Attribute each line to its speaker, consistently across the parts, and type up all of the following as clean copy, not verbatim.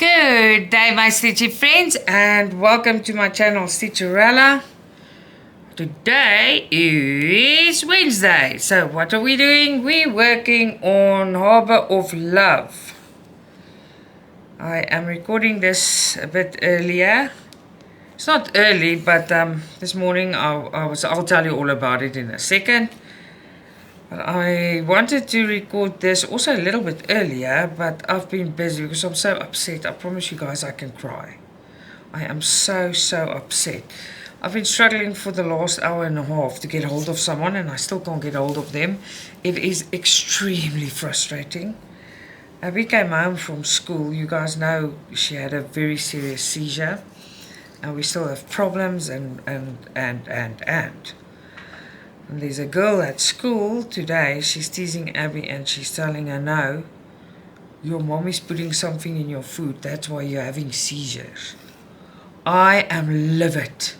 Speaker 1: Good day, my Stitchy friends, and welcome to my channel, Stitcha-Rella. Today is Wednesday, so what are we doing? We're working on Harbour of Love. I am recording this a bit earlier. It's not early, but this morning I'll tell you all about it in a second. But I wanted to record this also a little bit earlier, but I've been busy because I'm so upset. I promise you guys I can cry. I am so upset. I've been struggling for the last hour and a half to get hold of someone, and I still can't get hold of them. It is extremely frustrating. We came home from school. You guys know she had a very serious seizure, and we still have problems and there's a girl at school today. She's teasing Abby and she's telling her, no, your mom is putting something in your food, that's why you're having seizures. I am livid.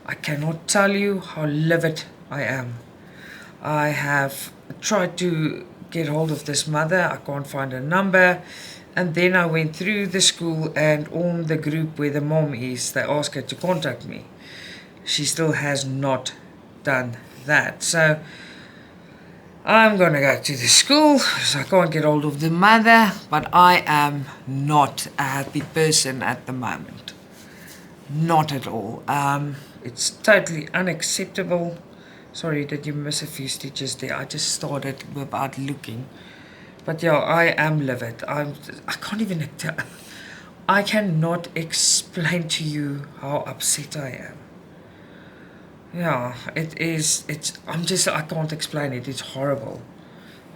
Speaker 1: I cannot tell you how livid I am. I have tried to get hold of this mother. I can't find her number. And then I went through the school, and on the group where the mom is, they asked her to contact me. She still has not done that. So I'm gonna go to the school because I can't get hold of the mother, but I am not a happy person at the moment. Not at all. It's totally unacceptable. Sorry, did you miss a few stitches there? I just started without looking. But yeah, I am livid. I can't even tell. I cannot explain to you how upset I am. Yeah, I can't explain it. It's horrible.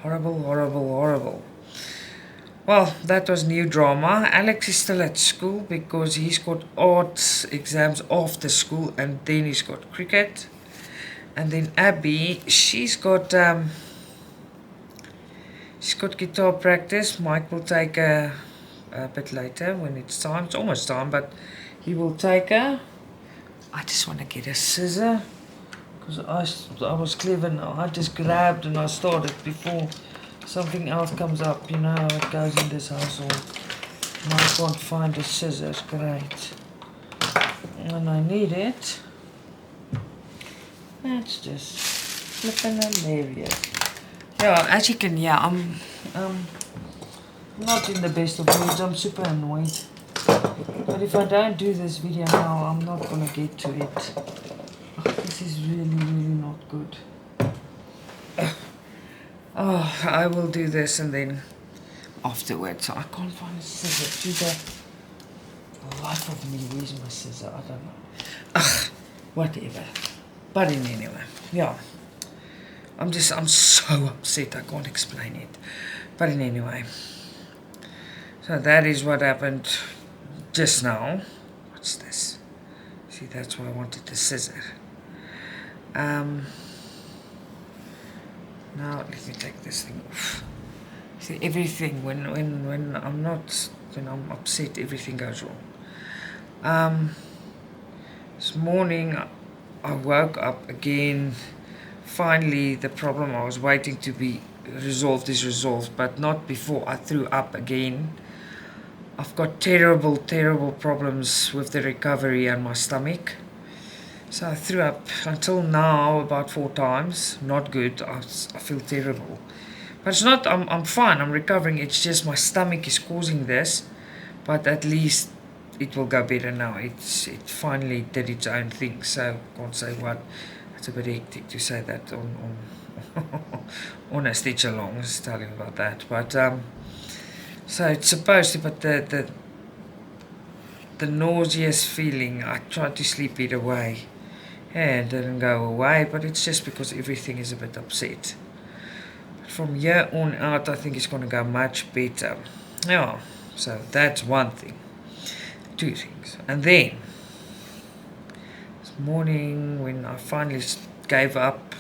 Speaker 1: Horrible. Well, that was new drama. Alex is still at school because he's got arts exams after school, and then he's got cricket. And then Abby, she's got guitar practice. Mike will take her a bit later when it's time. It's almost time, but he will take her. I just want to get a scissor because I was clever now. I just grabbed and I started before something else comes up. You know how it goes in this household. And I can't find a scissor. Great. And I need it. That's just flipping hilarious. Yeah, as you can hear, I'm not in the best of moods. I'm super annoyed. But if I don't do this video now, I'm not going to get to it. This is really not good. I will do this and then afterwards. So I can't find a scissor. To the life of me, where's my scissor? I don't know. Whatever. But anyway, yeah. I'm so upset. I can't explain it. But anyway. So that is what happened just now. What's this? See, that's why I wanted the scissor. Now let me take this thing off. See, everything when I'm upset, everything goes wrong. This morning I woke up again. Finally, the problem I was waiting to be resolved is resolved, but not before I threw up again. I've got terrible problems with the recovery and my stomach. So I threw up until now about 4 times. Not good. I feel terrible. But it's not, I'm fine. I'm recovering. It's just my stomach is causing this. But at least it will go better now. It finally did its own thing. So can't say what. It's a bit hectic to say that on a stitch along. I was telling about that. But so it's supposed to, but the nauseous feeling, I tried to sleep it away. Yeah, it didn't go away, but it's just because everything is a bit upset. From here on out, I think it's going to go much better. Yeah, so that's one thing. 2 things. And then, this morning, when I finally gave up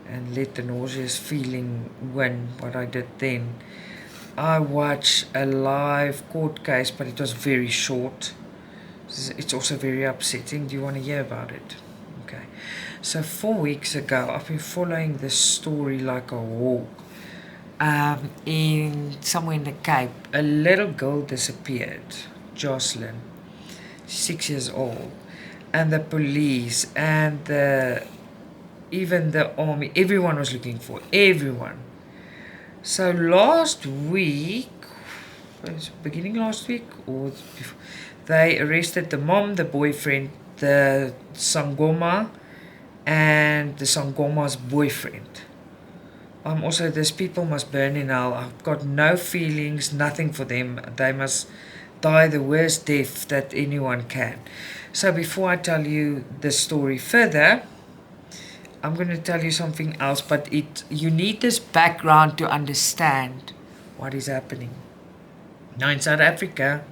Speaker 1: and let the nauseous feeling win, what I did then, I watched a live court case, but it was very short. It's also very upsetting. Do you want to hear about it? Okay. So 4 weeks ago, I've been following this story like a hawk. in somewhere in the Cape, a little girl disappeared, Jocelyn, 6 years old, and the police and even the army, everyone was looking for everyone. So last week, beginning last week or before, they arrested the mom, the boyfriend, the Sangoma, and the Sangoma's boyfriend. Also, these people must burn in hell. I've got no feelings, nothing for them. They must die the worst death that anyone can. So before I tell you the story further, I'm going to tell you something else, but you need this background to understand what is happening. Now in South Africa,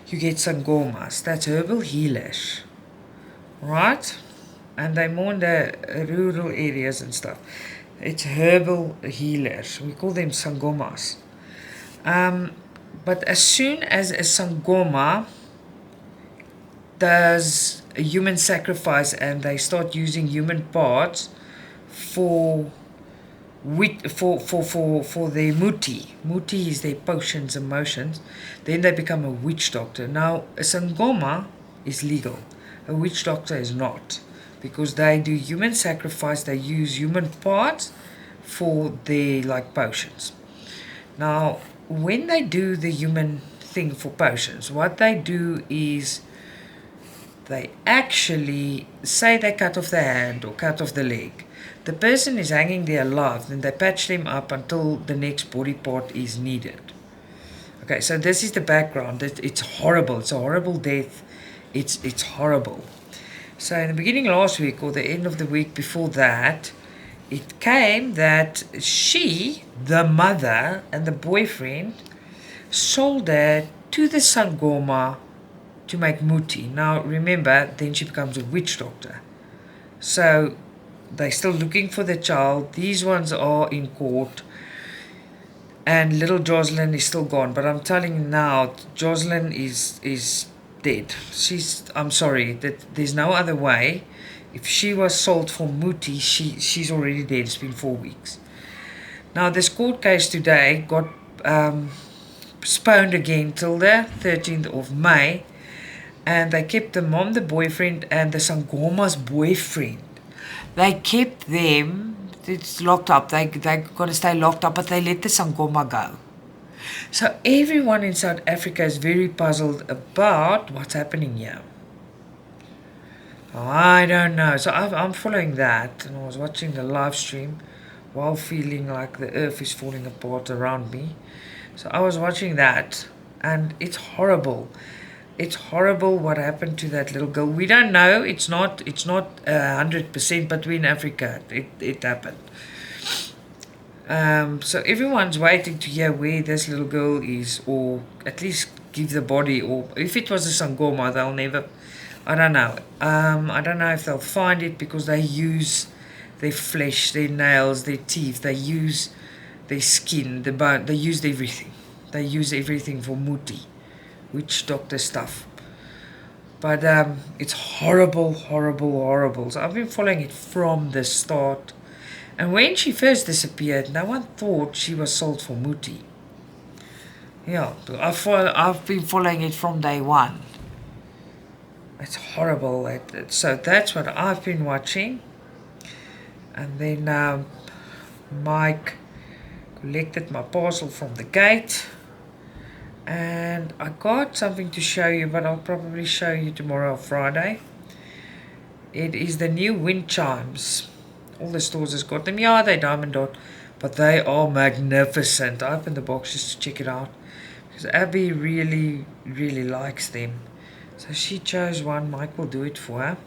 Speaker 1: you get Sangomas, that's herbal healers, right? And they're more in the rural areas and stuff. It's herbal healers. We call them Sangomas. But as soon as a Sangoma does a human sacrifice and they start using human parts for their muti. Muti is their potions and motions. Then they become a witch doctor. Now, a Sangoma is legal. A witch doctor is not. Because they do human sacrifice, they use human parts for their potions. Now, when they do the human thing for potions, what they do is they actually say they cut off the hand or cut off the leg. The person is hanging there alive, then they patch them up until the next body part is needed. Okay, so this is the background. It's horrible. It's a horrible death. It's horrible. So in the beginning last week or the end of the week before that, it came that she, the mother and the boyfriend, sold her to the Sangoma to make muti. Now remember, then she becomes a witch doctor. So they're still looking for the child. These ones are in court. And little Jocelyn is still gone. But I'm telling you now, Jocelyn is dead. I'm sorry, that there's no other way. If she was sold for muti, she's already dead. It's been 4 weeks. Now this court case today got postponed again till the 13th of May, and they kept the mom, the boyfriend, and the Sangoma's boyfriend. They kept them. It's locked up. They got to stay locked up, but they let the Sangoma go. So everyone in South Africa is very puzzled about what's happening here. I don't know. So I'm following that, and I was watching the live stream while feeling like the earth is falling apart around me. So I was watching that, and it's horrible. It's horrible what happened to that little girl. We don't know. It's not 100%, but we're in Africa. It happened. So everyone's waiting to hear where this little girl is, or at least give the body, or if it was a Sangoma, they'll never, I don't know. I don't know if they'll find it, because they use their flesh, their nails, their teeth, they use their skin, the bone, they use everything. They use everything for muti, witch doctor stuff. But it's horrible, horrible, horrible. So I've been following it from the start. And when she first disappeared, no one thought she was sold for muti. Yeah, I've been following it from day one. It's horrible. So that's what I've been watching. And then Mike collected my parcel from the gate. And I got something to show you, but I'll probably show you tomorrow or Friday. It is the new wind chimes. All the stores has got them. Yeah, they're diamond dot, but they are magnificent. I opened the box just to check it out, because Abby really, really likes them. So she chose one. Mike will do it for her.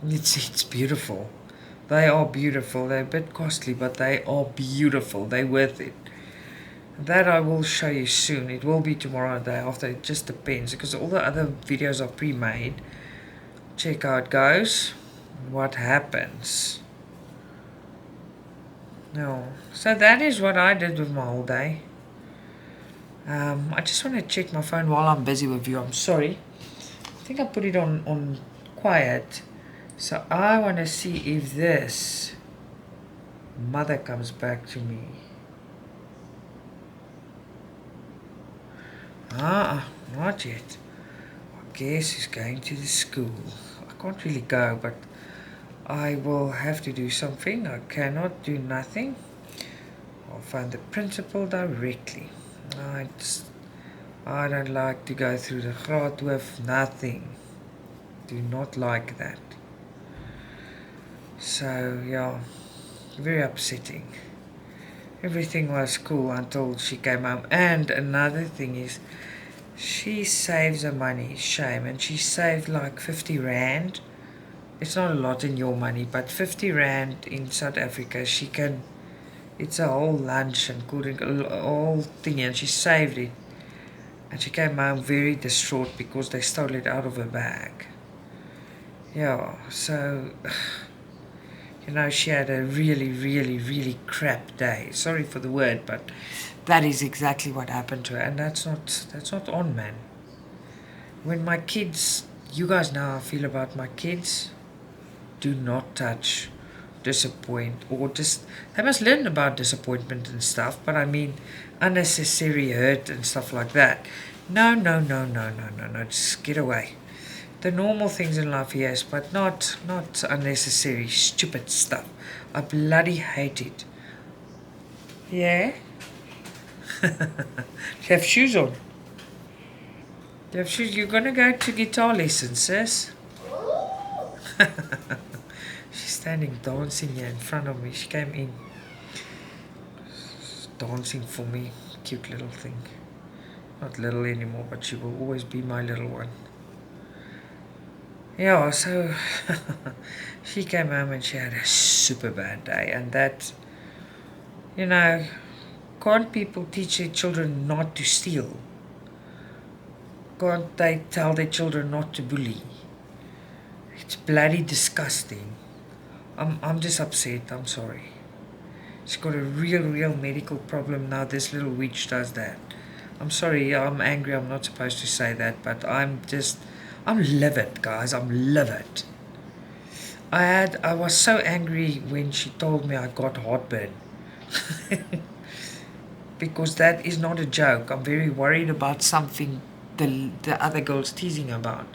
Speaker 1: It's beautiful. They are beautiful. They're a bit costly, but they are beautiful. They're worth it. That I will show you soon. It will be tomorrow or the day after. It just depends, because all the other videos are pre-made. Check how it goes. What happens. No. So that is what I did with my whole day. I just want to check my phone while I'm busy with you. I'm sorry. I think I put it on quiet. So I want to see if this Mother comes back to me. Not yet. I guess he's going to the school. I can't really go, but I will have to do something. I cannot do nothing. I'll find the principal directly. I don't like to go through the graad with nothing. Do not like that. So yeah, very upsetting. Everything was cool until she came home. And another thing is, she saves her money, shame, and she saved like 50 rand. It's not a lot in your money, but 50 rand in South Africa, she can, it's a whole lunch and cooling, a whole thing, and she saved it. And she came home very distraught because they stole it out of her bag. Yeah, so, you know, she had a really, really, really crap day. Sorry for the word, but that is exactly what happened to her, and that's not on, man. When my kids, you guys know how I feel about my kids. Do not touch, disappoint, or just, they must learn about disappointment and stuff, but I mean unnecessary hurt and stuff like that. No, just get away. The normal things in life, yes, but not unnecessary, stupid stuff. I bloody hate it. Yeah? You have shoes on. You have shoes. You're gonna go to guitar lessons, sis? She's standing dancing here in front of me. She came in. She's dancing for me. Cute little thing. Not little anymore, but she will always be my little one. Yeah, so she came home and she had a super bad day. And that, you know, can't people teach their children not to steal? Can't they tell their children not to bully? It's bloody disgusting. I'm just upset, I'm sorry. She's got a real medical problem now. This little witch does that. I'm sorry, I'm angry, I'm not supposed to say that, but I'm livid, guys, I'm livid. I was so angry when she told me I got heartburn. Because that is not a joke. I'm very worried about something the other girl's teasing about.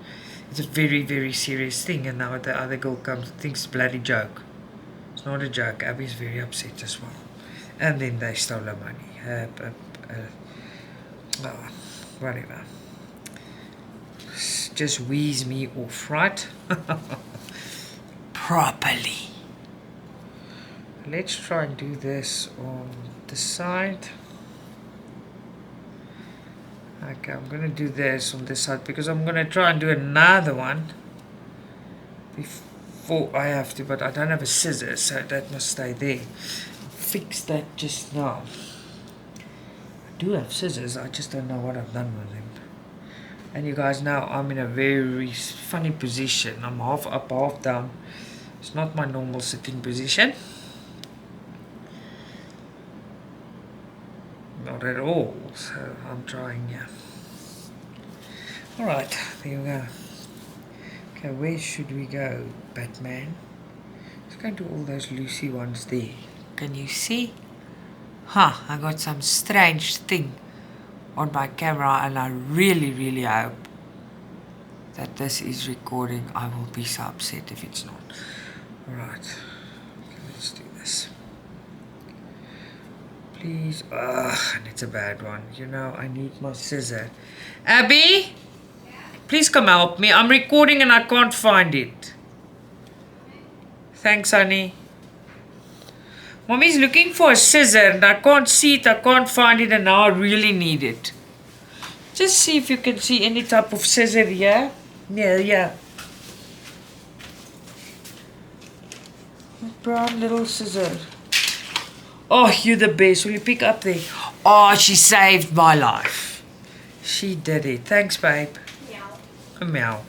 Speaker 1: It's a very serious thing, and now the other girl comes and thinks it's a bloody joke. It's not a joke. Abby's very upset as well. And then they stole her money. Whatever. Just wheeze me off, right? Properly. Let's try and do this on the side. Okay, I'm going to do this on this side because I'm going to try and do another one before I have to, but I don't have a scissor, so that must stay there. Fix that just now. I do have scissors, I just don't know what I've done with them. And you guys know I'm in a very funny position. I'm half up, half down. It's not my normal sitting position. Not at all, so I'm trying, yeah. Alright, there we go. Okay, where should we go, Batman? Let's go to all those loosey ones there. Can you see? I got some strange thing on my camera, and I really hope that this is recording. I will be so upset if it's not. Alright, okay, let's do this. Please, and it's a bad one. You know, I need my scissor. Abby? Yeah? Please come help me. I'm recording and I can't find it. Thanks, honey. Mommy's looking for a scissor and I can't see it, I can't find it, and now I really need it. Just see if you can see any type of scissor here. Yeah. Brown little scissor. Oh, you're the best. Will you pick up there? Oh, she saved my life. She did it. Thanks, babe. Meow. Meow.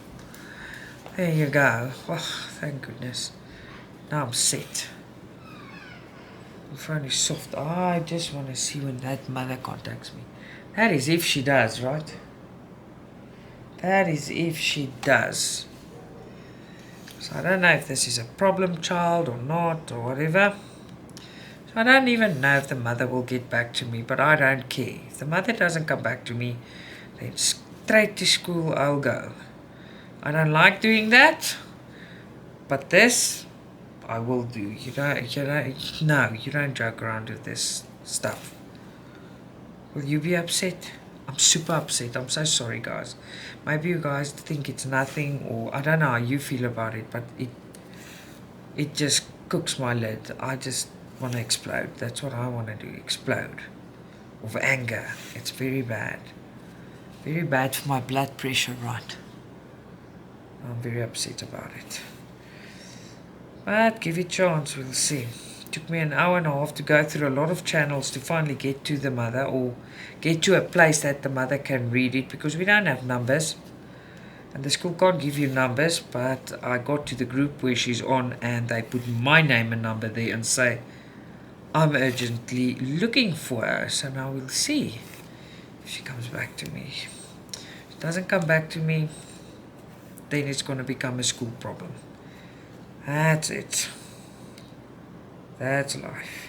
Speaker 1: There you go. Oh, thank goodness. Now I'm set. My phone is soft. I just want to see when that mother contacts me. That is if she does, right? That is if she does. So I don't know if this is a problem child or not or whatever. So I don't even know if the mother will get back to me, but I don't care. If the mother doesn't come back to me, then straight to school I'll go. I don't like doing that, but this I will do. You don't joke around with this stuff. Will you be upset? I'm super upset. I'm so sorry, guys. Maybe you guys think it's nothing, or I don't know how you feel about it, but it just cooks my lid. I just want to explode. That's what I want to do, explode. Of anger. It's very bad. Very bad for my blood pressure, right? I'm very upset about it. But give it a chance, we'll see. It took me an hour and a half to go through a lot of channels to finally get to the mother, or get to a place that the mother can read it, because we don't have numbers. And the school can't give you numbers, but I got to the group where she's on and they put my name and number there and say, I'm urgently looking for her. So now we'll see if she comes back to me. If she doesn't come back to me, then it's going to become a school problem. That's it. That's life.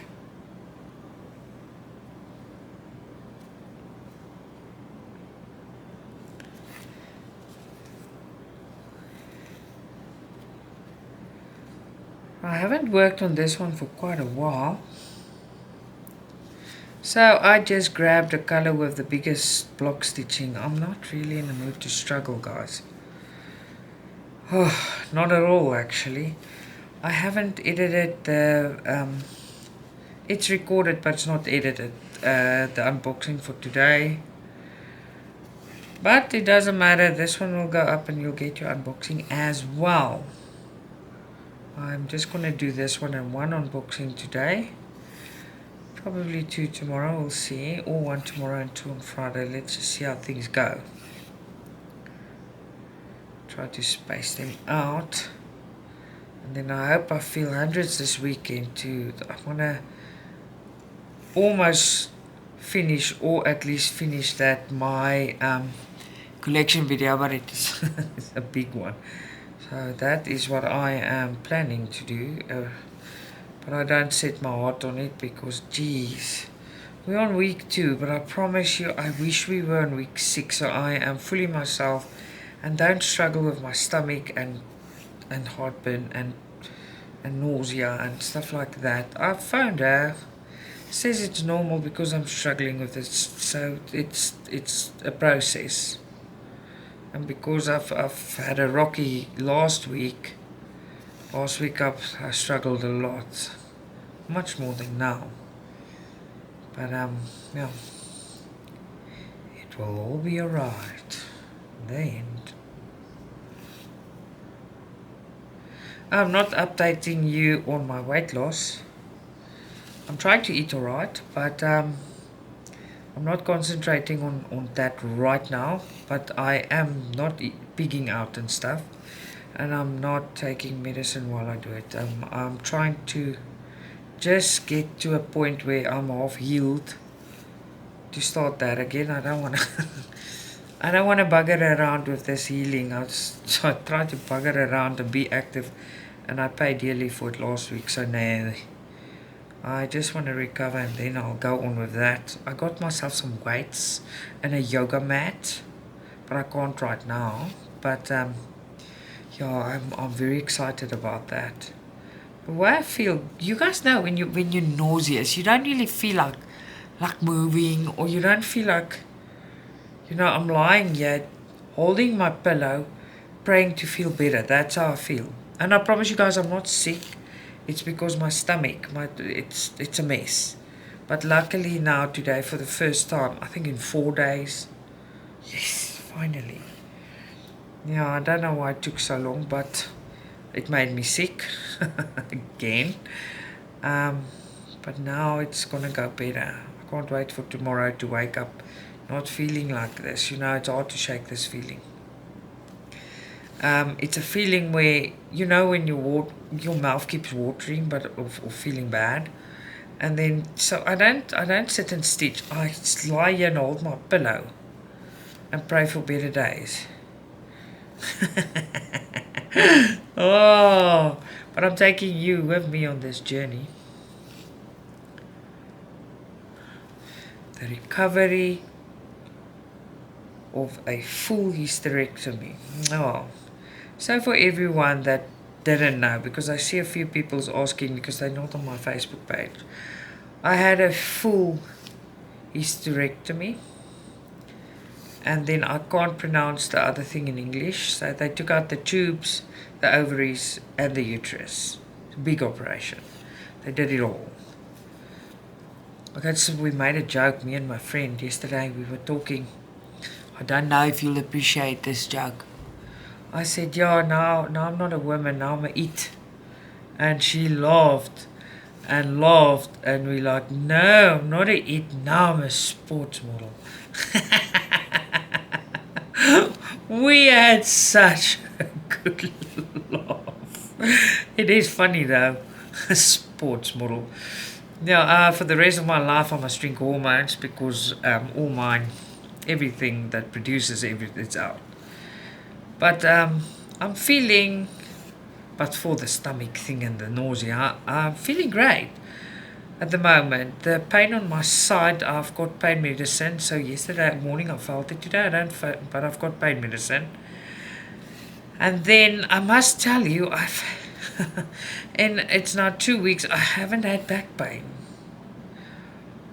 Speaker 1: I haven't worked on this one for quite a while. So I just grabbed a color with the biggest block stitching. I'm not really in the mood to struggle, guys. Oh, not at all, actually. I haven't edited the it's recorded but it's not edited, the unboxing for today, but it doesn't matter. This one will go up and you'll get your unboxing as well. I'm just gonna do this one and one unboxing today, probably two tomorrow, we'll see, or one tomorrow and two on Friday. Let's just see how things go. Try to space them out. And then I hope I feel hundreds this weekend too. I want to almost finish, or at least finish that my collection video, but it is it's a big one. So that is what I am planning to do. But I don't set my heart on it because, geez, we're on week 2, but I promise you, I wish we were on week 6, so I am fully myself and don't struggle with my stomach and heartburn and nausea and stuff like that. I've found her, says it's normal because I'm struggling with it, so it's a process. And because I've had a rocky last week I struggled a lot, much more than now. But yeah, it will all be alright in the end. I'm not updating you on my weight loss. I'm trying to eat alright, but I'm not concentrating on that right now. But I am not pigging out and stuff, and I'm not taking medicine while I do it. I'm trying to just get to a point where I'm half healed to start that again. I don't want to I don't want to bugger around with this healing. So I try to bugger around and be active, and I paid dearly for it last week, so no. I just want to recover and then I'll go on with that. I got myself some weights and a yoga mat, but I can't right now. But yeah, I'm very excited about that. But what I feel, you guys know when you're nauseous, you don't really feel like moving, or you don't feel like, I'm lying here holding my pillow, praying to feel better. That's how I feel. And I promise you guys, I'm not sick. It's because my stomach, it's a mess. But luckily now, today, for the first time, I think in 4 days, yes, finally. Yeah, I don't know why it took so long, but it made me sick again. But now it's gonna go better. I can't wait for tomorrow to wake up not feeling like this. It's hard to shake this feeling. It's a feeling where, when your mouth keeps watering, but or feeling bad. And then, so I don't sit and stitch. I just lie here and hold my pillow and pray for better days. Oh, but I'm taking you with me on this journey. the recovery of a full hysterectomy. Oh, so for everyone that didn't know, because I see a few people's asking because they're not on my Facebook page, I had a full hysterectomy, and then I can't pronounce the other thing in English, so they took out the tubes, the ovaries, and the uterus. It's a big operation. They did it all. Okay, so we made a joke, me and my friend, yesterday. We were talking. I don't know if you'll appreciate this joke. I said, yeah, now I'm not a woman, now I'm a it. And she laughed and laughed, and we like, no, I'm not a it, now I'm a sports model. We had such a good laugh. It is funny though, a sports model. Now, for the rest of my life, I must drink hormones because all mine, everything that produces it's out. But I'm feeling, but for the stomach thing and the nausea, I'm feeling great at the moment. The pain on my side, I've got pain medicine. So yesterday morning I felt it. Today I don't feel, but I've got pain medicine. And then I must tell you, and it's now 2 weeks, I haven't had back pain.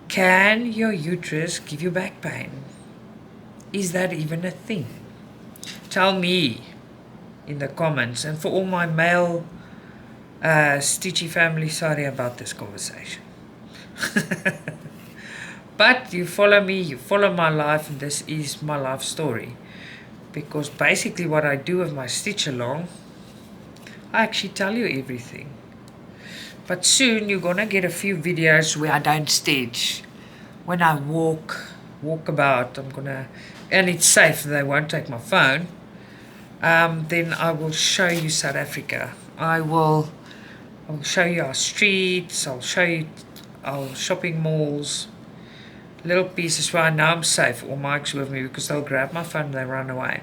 Speaker 1: Can your uterus give you back pain? Is that even a thing? Tell me in the comments. And for all my male Stitchy family, sorry about this conversation. But you follow me, you follow my life, and this is my life story. Because basically what I do with my stitch along, I actually tell you everything. But soon you're gonna get a few videos where I don't stitch. When I walk about, I'm gonna, and it's safe, they won't take my phone. Then I will show you South Africa. I'll show you our streets, I'll show you our shopping malls, little pieces where I know I'm safe, or Mike's with me, because they'll grab my phone and they run away.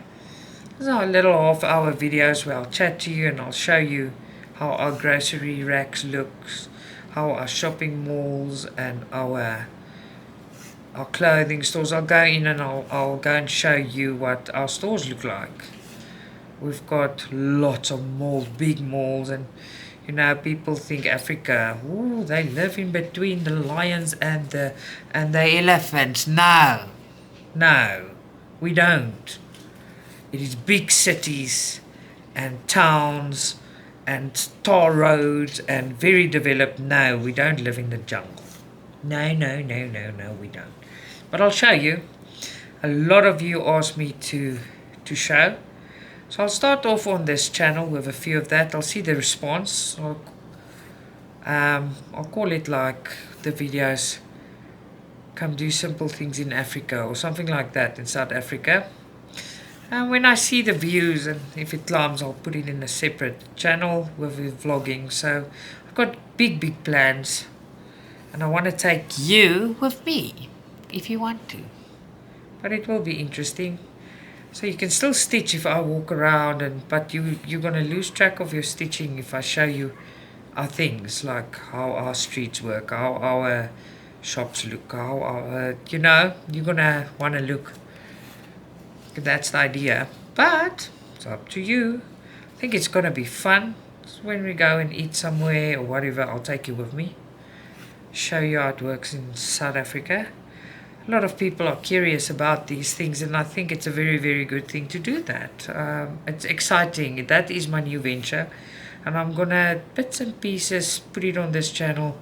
Speaker 1: These are little half-hour videos where I'll chat to you and I'll show you how our grocery racks looks, how our shopping malls and our clothing stores. I'll go in and I'll go and show you what our stores look like. We've got lots of malls, big malls, and you know, people think Africa, ooh, they live in between the lions and the elephants. No, we don't. It is big cities and towns and tar roads and very developed. No, we don't live in the jungle. No, we don't. But I'll show you. A lot of you asked me to show. So I'll start off on this channel with a few of that. I'll see the response. I'll call it like the videos, come do simple things in Africa or something like that in South Africa. And when I see the views, and if it climbs, I'll put it in a separate channel with the vlogging. So I've got big plans, and I want to take you with me if you want to. But it will be interesting. So you can still stitch if I walk around, but you're gonna lose track of your stitching if I show you our things, like how our streets work, how our shops look, how our, you know, you're gonna wanna look. That's the idea, but it's up to you. I think it's gonna be fun. So when we go and eat somewhere or whatever, I'll take you with me, show you how it works in South Africa. A lot of people are curious about these things, and I think it's a very good thing to do that. It's exciting. That is my new venture, and I'm gonna bits and pieces put it on this channel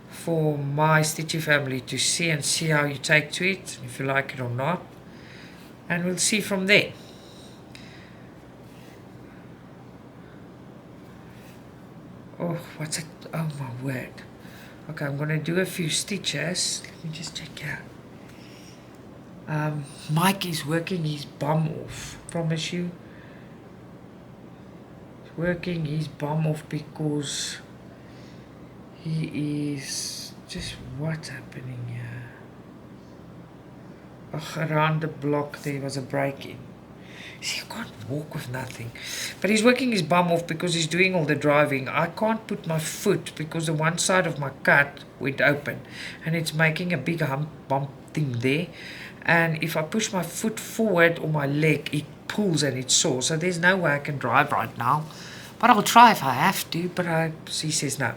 Speaker 1: for my Stitchy family to see and see how you take to it, if you like it or not, and we'll see from there. Oh, what's it? Oh my word. Okay, I'm gonna do a few stitches. Let me just check out. Mike is working his bum off, promise you. He's working his bum off because he is just, what's happening here? Around the block there was a break-in. See, I can't walk with nothing. But he's working his bum off because he's doing all the driving. I can't put my foot because the one side of my cut went open, and it's making a big bump thing there. And if I push my foot forward or my leg, it pulls and it's sore. So there's no way I can drive right now. But I'll try if I have to, but she says no.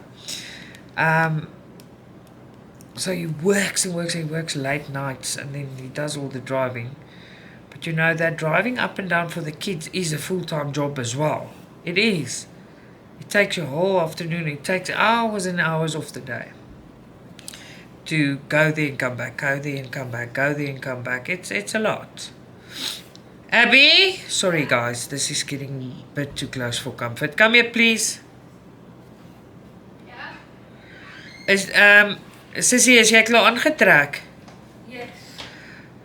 Speaker 1: So he works and works and he works late nights and then he does all the driving. But you know that driving up and down for the kids is a full-time job as well. It is. It takes your whole afternoon. It takes hours and hours of the day to go there and come back, go there and come back, go there and come back. It's a lot. Abby, sorry guys, this is getting a bit too close for comfort. Come here, please.
Speaker 2: Ja.
Speaker 1: Sissy, is jy klaar aangetrek?
Speaker 2: Yes.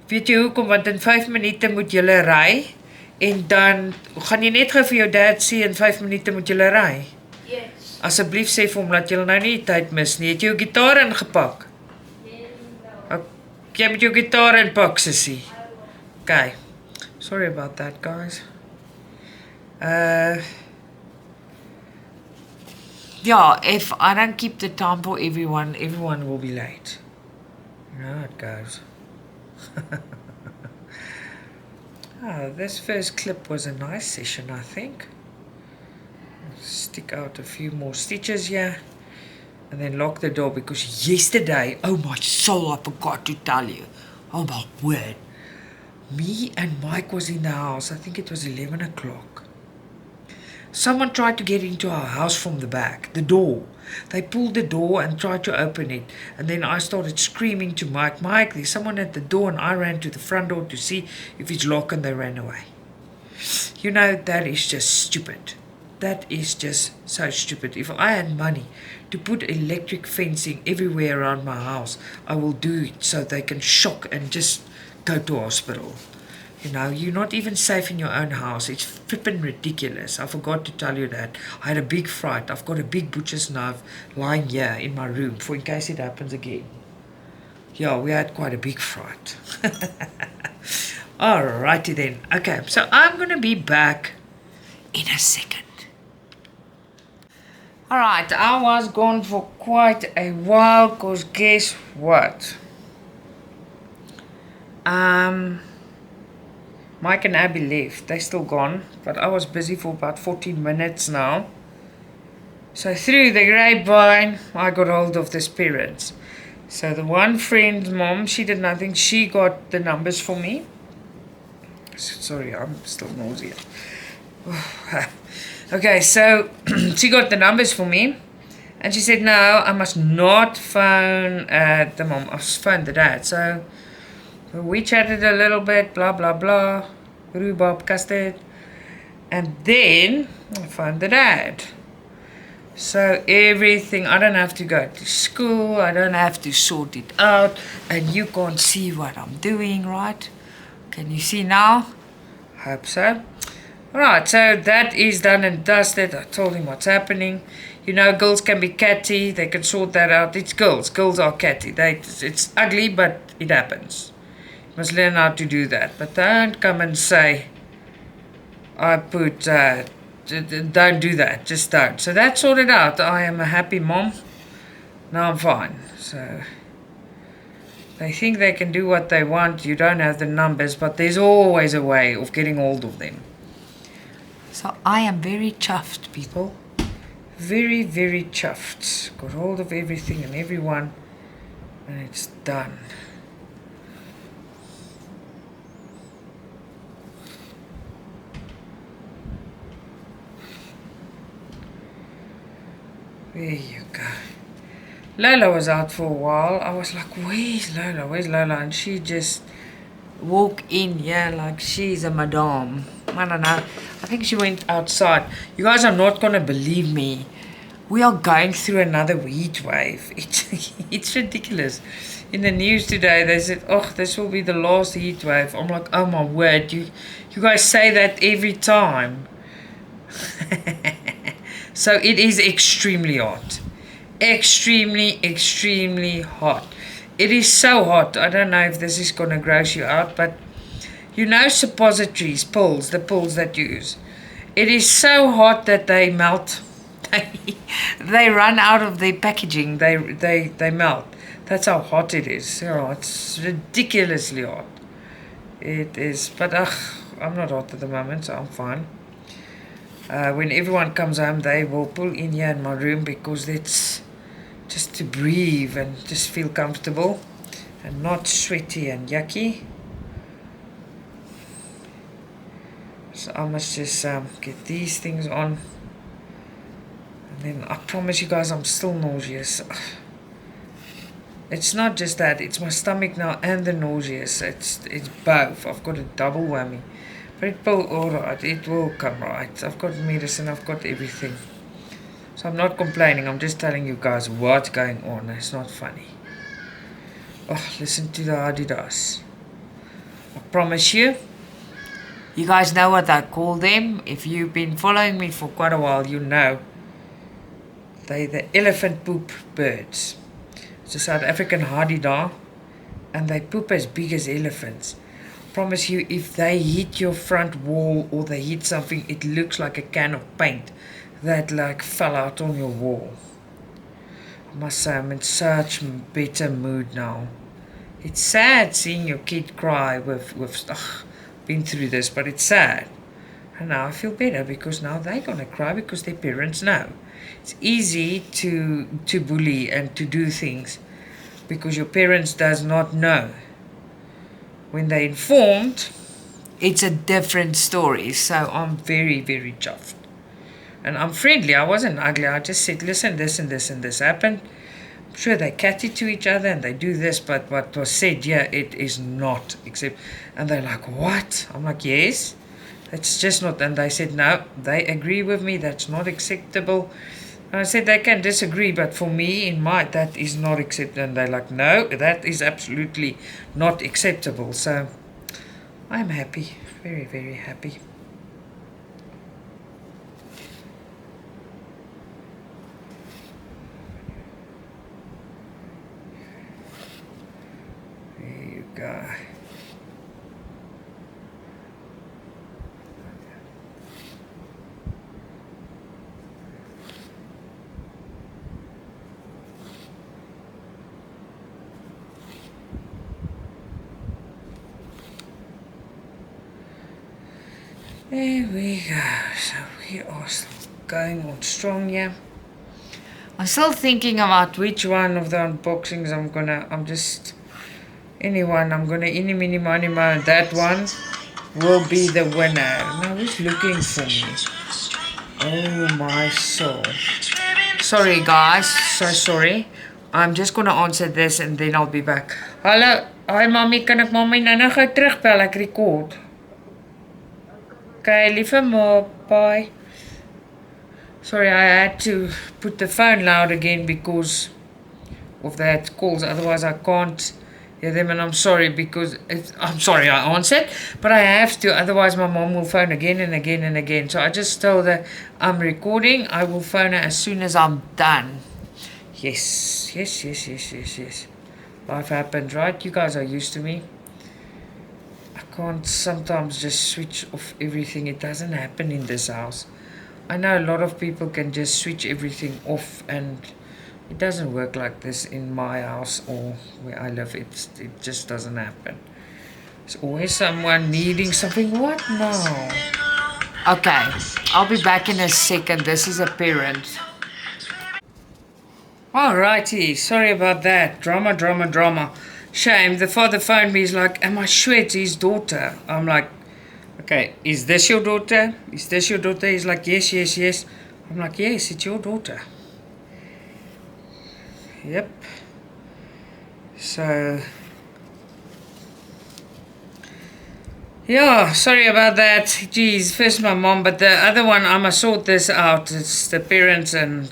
Speaker 1: Weet jy hoekom? Want in 5 minute moet julle ry en dan gaan jy net gou vir jou dad sê in 5 minute moet julle ry.
Speaker 2: Yes.
Speaker 1: Asseblief sê vir hom dat julle nou nie tyd mis nie. Het jy jou gitaar ingepak? Jy moet jou gitaar inpak, Sissy. Okay. Sorry about that, guys. Yeah, if I don't keep the time for everyone will be late. You know how it goes. This first clip was a nice session, I think. Stick out a few more stitches here. And then lock the door because yesterday, oh my soul, I forgot to tell you. Oh my word. Me and Mike was in the house. I think it was 11 o'clock. Someone tried to get into our house from the back, the door. They pulled the door and tried to open it. And then I started screaming to Mike, Mike, there's someone at the door. And I ran to the front door to see if it's locked and they ran away. You know, that is just stupid. That is just so stupid. If I had money to put electric fencing everywhere around my house, I will do it so they can shock and just go to hospital. You know, you're not even safe in your own house. It's flippin' ridiculous. I forgot to tell you that. I had a big fright. I've got a big butcher's knife lying here in my room for in case it happens again. Yeah, we had quite a big fright. Alrighty then. Okay, so I'm going to be back in a second. Alright, I was gone for quite a while because guess what? Mike and Abby left. They're still gone, but I was busy for about 14 minutes now. So through the grapevine, I got hold of the spirits. So the one friend's mom, she did nothing. She got the numbers for me. Sorry, I'm still nauseous. Okay, so she got the numbers for me. And she said, no, I must not phone the mom. I must phone the dad. So we chatted a little bit, blah, blah, blah. Rhubarb, custard. And then I phoned the dad. So everything, I don't have to go to school. I don't have to sort it out. And you can't see what I'm doing, right? Can you see now? Hope so. Alright, so that is done and dusted. I told him what's happening. You know, girls can be catty. They can sort that out. It's girls. Girls are catty. It's ugly, but it happens. You must learn how to do that. But don't come and say, I put, don't do that. Just don't. So that's sorted out. I am a happy mom. Now I'm fine. So they think they can do what they want. You don't have the numbers, but there's always a way of getting hold of them. So I am very chuffed, people. Very, very chuffed. Got hold of everything and everyone, and it's done. There you go. Lola was out for a while. I was like, where's Lola? Where's Lola? And she just walked in here like she's a madame. I don't know. I think she went outside. You guys are not going to believe me. We are going through another heat wave. It's ridiculous. In the news today, they said, oh, this will be the last heat wave. I'm like, oh my word. You guys say that every time. So it is extremely hot. Extremely, extremely hot. It is so hot. I don't know if this is going to gross you out, but you know suppositories, pills, the pills that you use. It is so hot that they melt they run out of their packaging. They melt. That's how hot it is. Yeah, it's ridiculously hot. It is, but I'm not hot at the moment, so I'm fine. When everyone comes home, they will pull in here in my room because it's just to breathe and just feel comfortable and not sweaty and yucky. So I must just get these things on. And then I promise you guys I'm still nauseous. It's not just that, it's my stomach now and the nauseous. It's both. I've got a double whammy. But it will alright, it will come right. I've got medicine, I've got everything. So I'm not complaining, I'm just telling you guys what's going on. It's not funny. Oh, listen to the Adidas. I promise you. You guys know what I call them. If you've been following me for quite a while, you know. They're the elephant poop birds. It's a South African hardy-dar, and they poop as big as elephants. Promise you, if they hit your front wall or they hit something, it looks like a can of paint that like fell out on your wall. I must say, I'm in such better mood now. It's sad seeing your kid cry with been through this, but it's sad. And now I feel better because now they're gonna cry because their parents know. It's easy to bully and to do things because your parents does not know. When they're informed, it's a different story. So I'm very, very chuffed. And I'm friendly. I wasn't ugly. I just said, listen, this and this and this happened. I'm sure they catty to each other and they do this, but what was said, yeah, it is not. And they're like, what? I'm like, yes. It's just not. And they said, no, they agree with me. That's not acceptable. And I said, they can disagree, but for me, that is not acceptable. And they're like, no, that is absolutely not acceptable. So I'm happy. Very, very happy. There you go. There we go. So we are still going on strong here. I'm still thinking about which one of the unboxings I'm gonna any mini money mo. That one will be the winner. Now who's looking for me? Oh my soul. Sorry guys, so sorry. I'm just gonna answer this and then I'll be back. Hallo, hi mommy, kan ek mommy nou gou terugbel? Ek record. Okay, lieve ma, bye. Sorry, I had to put the phone loud again because of that calls. Otherwise, I can't hear them, and I'm sorry because I'm sorry I answered, but I have to. Otherwise, my mom will phone again and again and again. So I just told her I'm recording. I will phone her as soon as I'm done. Yes. Life happens, right? You guys are used to me. I can't sometimes just switch off everything. It doesn't happen in this house. I know a lot of people can just switch everything off, and it doesn't work like this in my house or where I live. It just doesn't happen. There's always someone needing something. What now? Okay, I'll be back in a second. This is a parent. Alrighty, sorry about that. Drama. Shame. The father phoned me. He's like, am I Shwet, his daughter? I'm like, okay, is this your daughter? Is this your daughter? He's like, yes. I'm like, yes, it's your daughter. Yep. So, yeah, sorry about that. Geez, first my mom, but the other one, I must sort this out. It's the parents and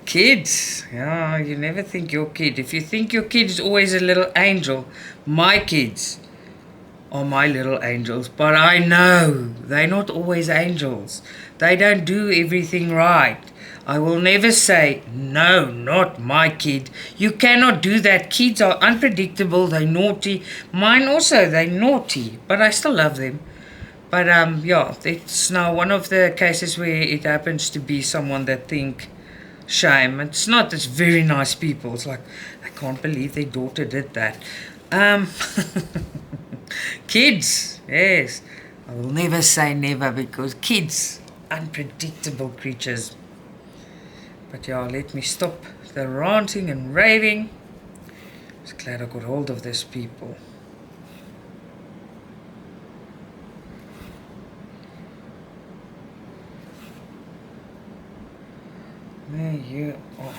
Speaker 1: kids. Yeah, you never think your kid. If you think your kid is always a little angel, my kids are my little angels. But I know they're not always angels. They don't do everything right. I will never say, no, not my kid. You cannot do that. Kids are unpredictable. They're naughty. Mine also, they're naughty. But I still love them. But yeah, it's now one of the cases where it happens to be someone that think shame. It's not, it's very nice people. It's like, I can't believe their daughter did that. Kids, yes. I will never say never because kids, unpredictable creatures. But yeah, let me stop the ranting and raving. I was glad I got hold of these people. There you are.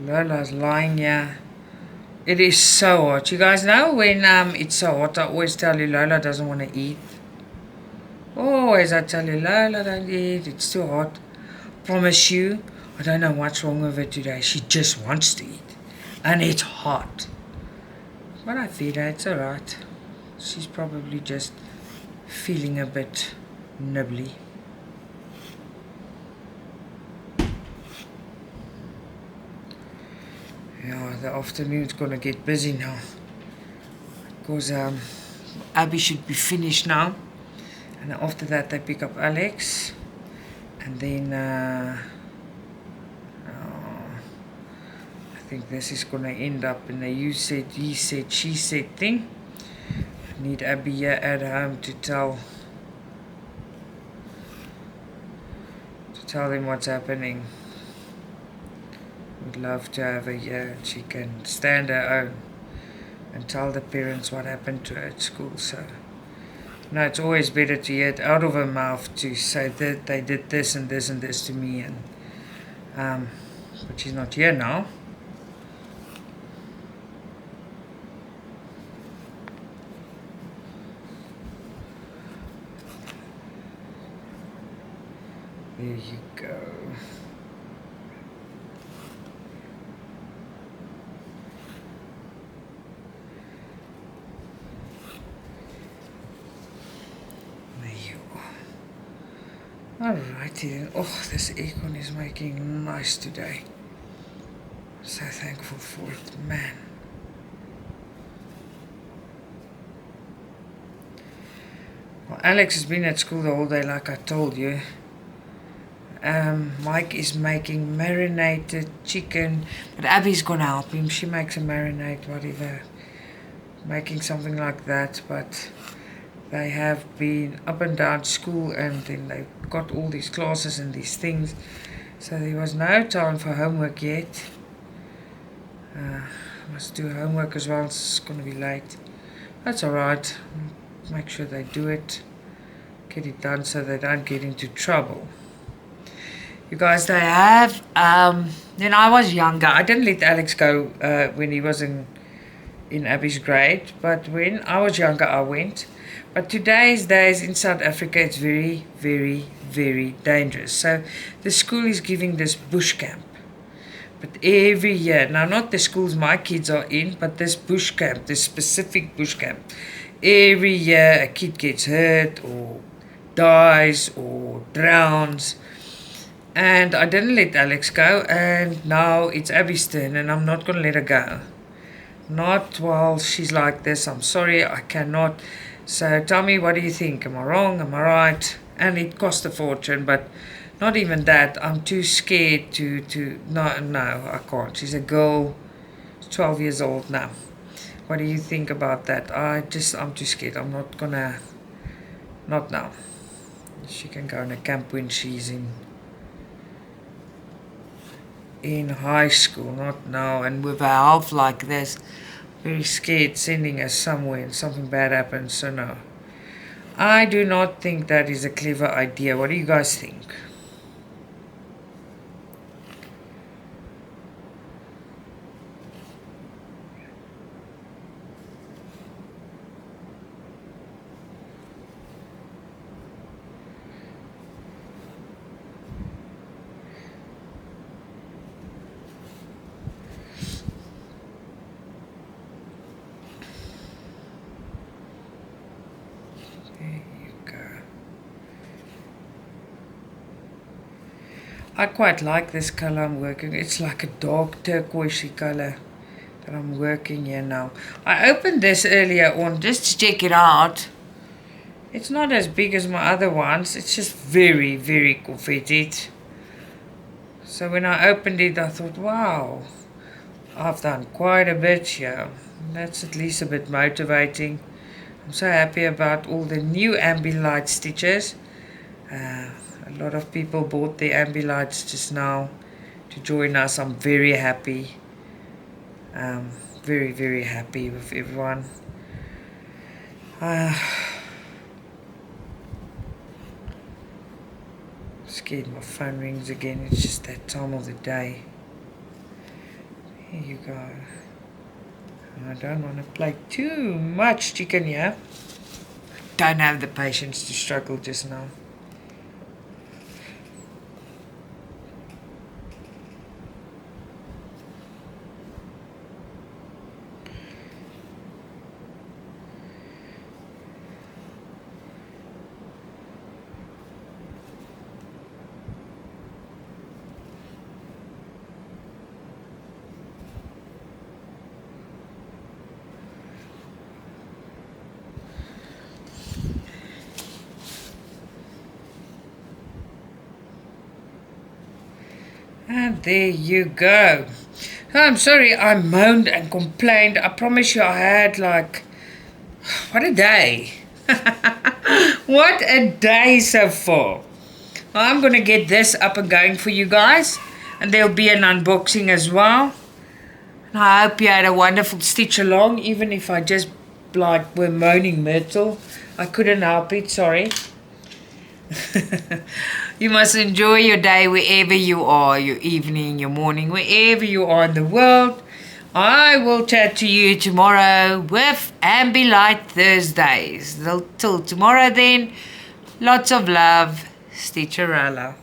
Speaker 1: Lola's lying here. It is so hot. You guys know when it's so hot, I always tell you Lola doesn't want to eat. Always I tell you, Lola, don't eat. It's too hot. Promise you, I don't know what's wrong with her today. She just wants to eat. And it's hot. But I feed her, it's alright. She's probably just feeling a bit nibbly. Yeah, the afternoon's gonna get busy now. Because Abby should be finished now. And after that they pick up Alex. And then I think this is gonna end up in a you said, he said, she said thing. I need Abby here at home to tell them what's happening. Would love to have her here. She can stand her own and tell the parents what happened to her at school. So no, it's always better to hear it out of her mouth to say that they did this and this and this to me, and but she's not here now. There you go. Alrighty then. Oh, this aircon is making nice today. So thankful for it, man. Well, Alex has been at school the whole day, like I told you. Mike is making marinated chicken, but Abby's gonna help him. She makes a marinade, whatever, making something like that. But they have been up and down school, and then they've got all these classes and these things, so there was no time for homework yet. Must do homework as well. It's gonna be late. That's alright. Make sure they do it, get it done so they don't get into trouble. You guys, they have, when I was younger, I didn't let Alex go when he was in Abby's grade, but when I was younger, I went. But today's days in South Africa, it's very, very, very dangerous. So the school is giving this bush camp. But every year, now not the schools my kids are in, but this bush camp, this specific bush camp, every year a kid gets hurt or dies or drowns. And I didn't let Alex go, and now it's Abby's turn, and I'm not going to let her go. Not while she's like this. I'm sorry, I cannot. So tell me, what do you think? Am I wrong? Am I right? And it cost a fortune, but not even that. I'm too scared to no, I can't. She's a girl, 12 years old now. What do you think about that? I'm too scared. I'm not gonna, not now. She can go on a camp when she's in high school, not now. And with a health like this, very scared sending us somewhere and something bad happens. So no, I do not think that is a clever idea. What do you guys think? I quite like this color I'm working. It's like a dark turquoisey color. But I'm working here now. I opened this earlier on just to check it out. It's not as big as my other ones. It's just very, very confetti. So when I opened it, I thought, wow, I've done quite a bit here. That's at least a bit motivating. I'm so happy about all the new Ambilight stitches. A lot of people bought the Ambilights just now to join us. I'm very happy. Very, very happy with everyone. Scared my phone rings again. It's just that time of the day. Here you go. I don't want to play too much chicken here. Don't have the patience to struggle just now. And there you go. I'm sorry I moaned and complained. I promise you I had like, what a day. What a day so far. I'm going to get this up and going for you guys. And there'll be an unboxing as well. And I hope you had a wonderful stitch along. Even if I just like were moaning Myrtle. I couldn't help it, sorry. You must enjoy your day wherever you are, your evening, your morning, wherever you are in the world. I will chat to you tomorrow with Ambilight Thursdays. Till tomorrow then, lots of love, Stitcha-Rella.